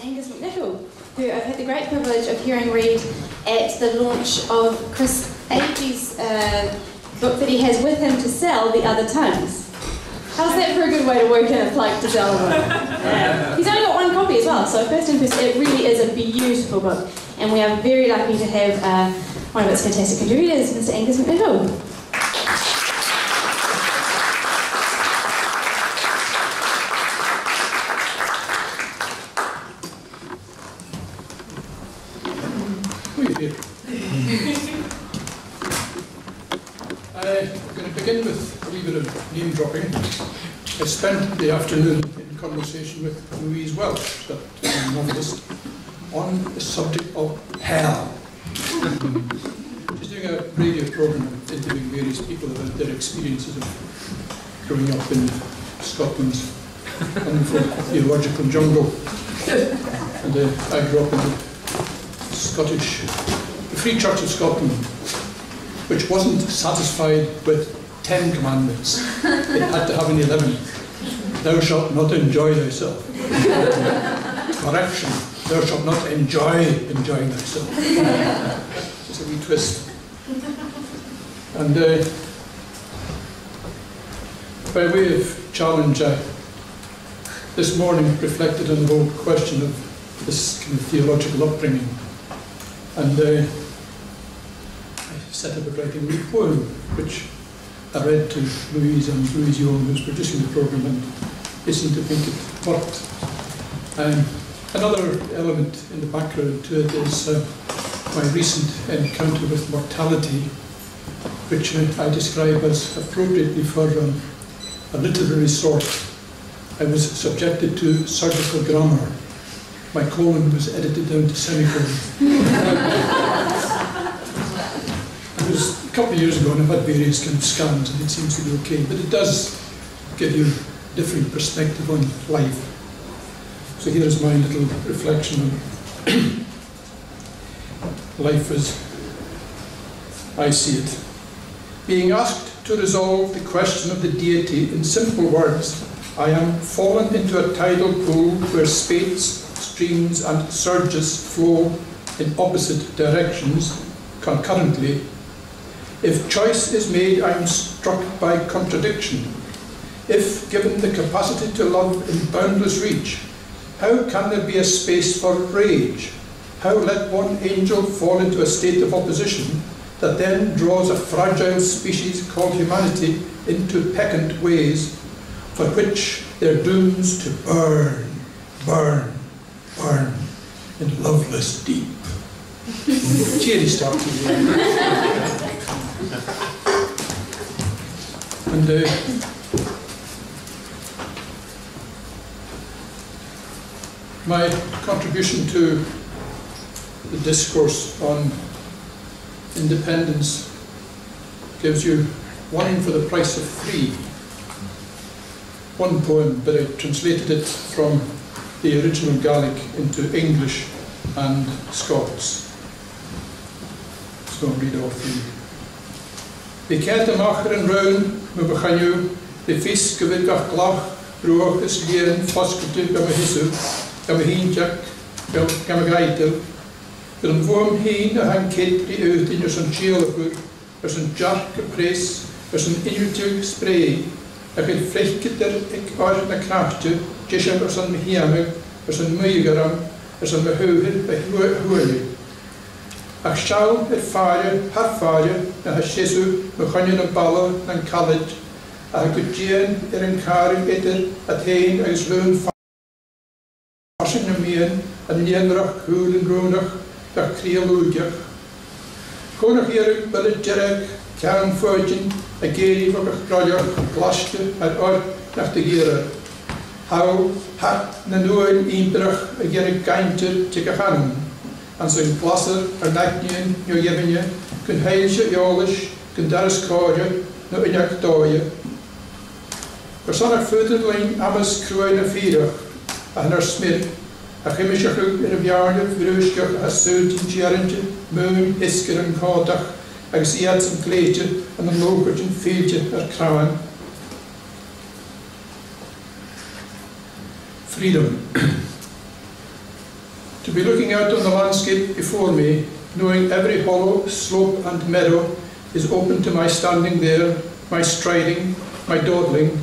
Aonghas MacNeacail, who I've had the great privilege of hearing read at the launch of Chris Agee's book that he has with him to sell, The Other Tongues. How's that for a good way to work in a plug to sell a book? He's only got one copy as well, so first and first, it really is a beautiful book, and we are very lucky to have one of its fantastic contributors, Mr. Aonghas MacNeacail. I'm going to begin with a wee bit of name dropping. I spent the afternoon in conversation with Louise Welch, that novelist, on the subject of hell. She's doing a radio programme interviewing various people about their experiences of growing up in Scotland's wonderful theological jungle. And I grew up in the Free Church of Scotland, which wasn't satisfied with 10 commandments. It had to have an 11th. Thou shalt not enjoy thyself. Correction, thou shalt not enjoy enjoying thyself. Just a wee twist. And by way of challenge, this morning reflected on the whole question of this kind of theological upbringing. And I set about writing a wee poem, which I read to Louise and Louise Young, who's producing the programme, and they seemed to think it worked. Another element in the background to it is my recent encounter with mortality, which I describe as appropriately for a literary sort. I was subjected to surgical grammar. My colon was edited down to semicolon. It was a couple of years ago, and I've had various kind of scans, and it seems to be okay. But it does give you a different perspective on life. So here's my little reflection on life as I see it. Being asked to resolve the question of the deity in simple words, I am fallen into a tidal pool where spates, streams and surges flow in opposite directions concurrently. If choice is made, I am struck by contradiction. If given the capacity to love in boundless reach, how can there be a space for rage? How let one angel fall into a state of opposition that then draws a fragile species called humanity into peccant ways, for which they're doomed to burn, burn, burn in loveless deep. Cheery start to the end. And my contribution to the discourse on independence gives you one for the price of three. One poem, but I translated it from the original Gaelic into English and Scots. So I'll read all three. The cat amach and round, me bechanju, the fisk gyfer gach glach, broch is lieren, foskutu, gam a hisu, gam a hinjak, gam a gaitel. Gyr yn fwm hyn a han cedri ywdyn ys yn chiolagwr, ys yn jarc y pres, ys yn unwtig spray, ac yn ffreichgyda'r ag oer na crachtio, jesam ys yn myhiamig, ys yn mwygaram, ys yn myhwyr by hwyli. Ac siawl har ffaria, na ha siesu, mychonion yn balo na'n college, a ha gwydien yn caring edrych a tein agos lwn ffarsyn na mian, yn lienrach, hwyl yn grwnach, gach crialwdiach. Cwnach i'r bylid jereg, cawn ffwydyn, a geiri fo gach groliach, glasio ar o'r nach dy gira. Hawl, hat na nŵyn imbrach a gerig gaintir tig a chanwn. An sy'n glasur ar nagnyn nio yefynia, gyn heilsio iolish, gyn daras coria, no unach doia. Gyrson ar ffwydyn lein amas crwyn a ffyrach, a hyn ar smir, a chymisach yn y fiarnaf, frwysgach a sŵd yn giarantio, mwyn, hisgyr yn codach, agos iad sy'n gleidio, yn y lwgwyd yn ffyldio ar crawan. Freedom. To be looking out on the landscape before me, knowing every hollow, slope and meadow is open to my standing there, my striding, my dawdling,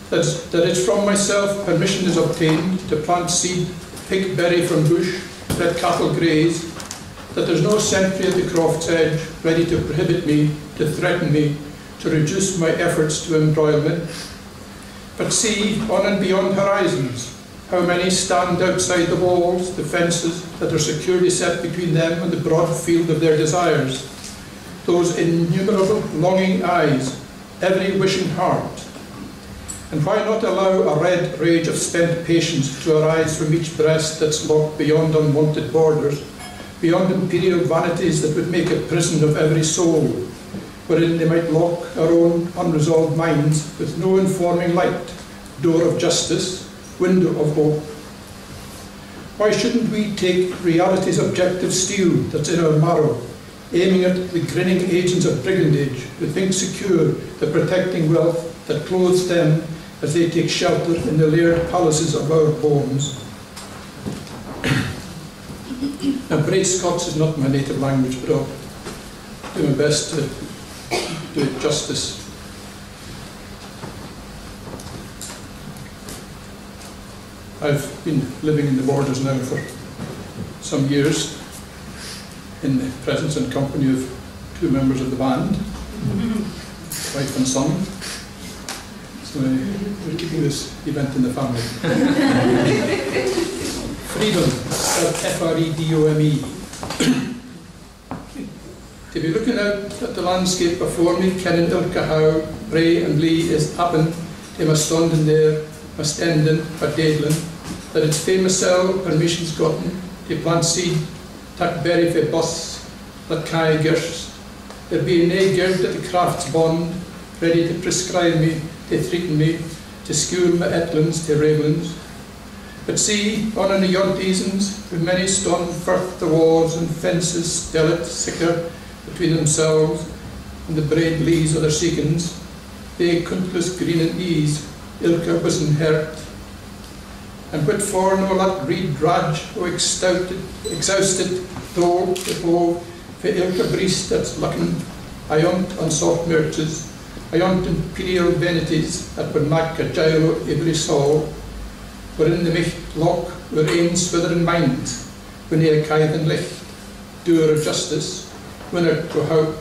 that it's from myself permission is obtained to plant seed, pick berry from bush, let cattle graze, that there's no sentry at the croft's edge ready to prohibit me, to threaten me, to reduce my efforts to embroilment. But see, on and beyond horizons, how many stand outside the walls, the fences that are securely set between them and the broad field of their desires. Those innumerable longing eyes, every wishing heart. And why not allow a red rage of spent patience to arise from each breast that's locked beyond unwanted borders, beyond imperial vanities that would make a prison of every soul, wherein they might lock our own unresolved minds with no informing light, door of justice, window of hope. Why shouldn't we take reality's objective steel that's in our marrow, aiming at the grinning agents of brigandage who think secure the protecting wealth that clothes them as they take shelter in the layered palaces of our bones? Now, Braid Scots is not my native language, but I'll do my best to do it justice. I've been living in the borders now for some years, in the presence and company of two members of the band, wife and son. So we're keeping this event in the family. Freedom, spelled F-R-E-D-O-M-E. To be looking out at the landscape before me, kenning ilka how Bray and Lee is happen, they must stand in there, must end in, but daedlin, that its famous cell permissions gotten, to plant seed, tak berry for bus, that kai gers, there be nae gird at the craft's bond, ready to prescribe me, to threaten me, to skewer my etlands to ravelins. But see, on in the yontisans, with many stone firth the walls and fences stellit sicker between themselves and the braid lees of their seekins, they countless green and ease, ilka bosom hert. And but for no lot reed drudge o exhausted though the bow for ilka breast that's looking ayont on soft merches, ayont imperial vanities that would make a jail of every soul, wherein the micht lock were een swither in mind, when they kaith and licht, doer of justice, winner to hope.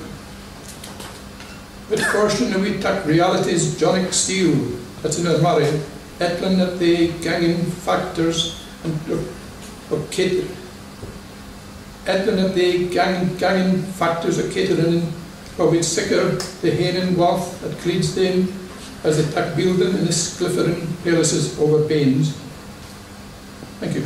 But fortune we tak reality's Jonic steel that's in our marry, etlan that they ganging factors and of cater. Etlan that they ganging factors of catering, or we'd sicker the hainen wath at Cleedsdale as they tak building in the spliffering palaces over banes. Thank you.